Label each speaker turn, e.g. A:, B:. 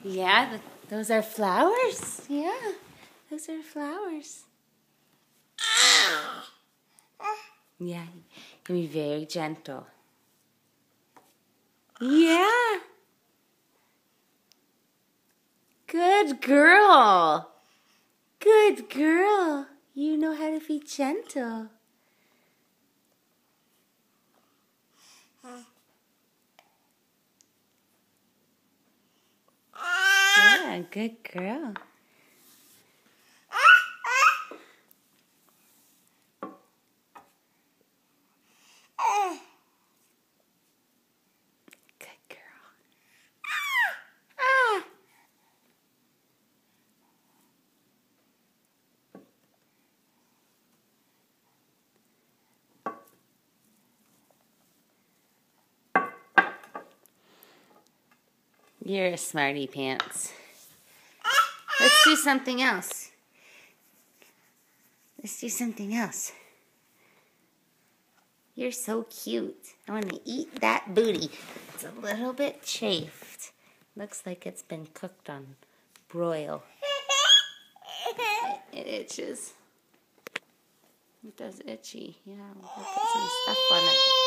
A: Yeah, those are flowers. Yeah, those are flowers. Yeah, you can be very gentle. Yeah. Good girl. Good girl. You know how to be gentle. Yeah, good girl. Good girl. Ah. You're a smarty pants. Let's do something else. Let's do something else. You're so cute. I want to eat that booty. It's a little bit chafed. Looks like it's been cooked on broil. It itches. It does itchy. Yeah, we'll put some stuff on it.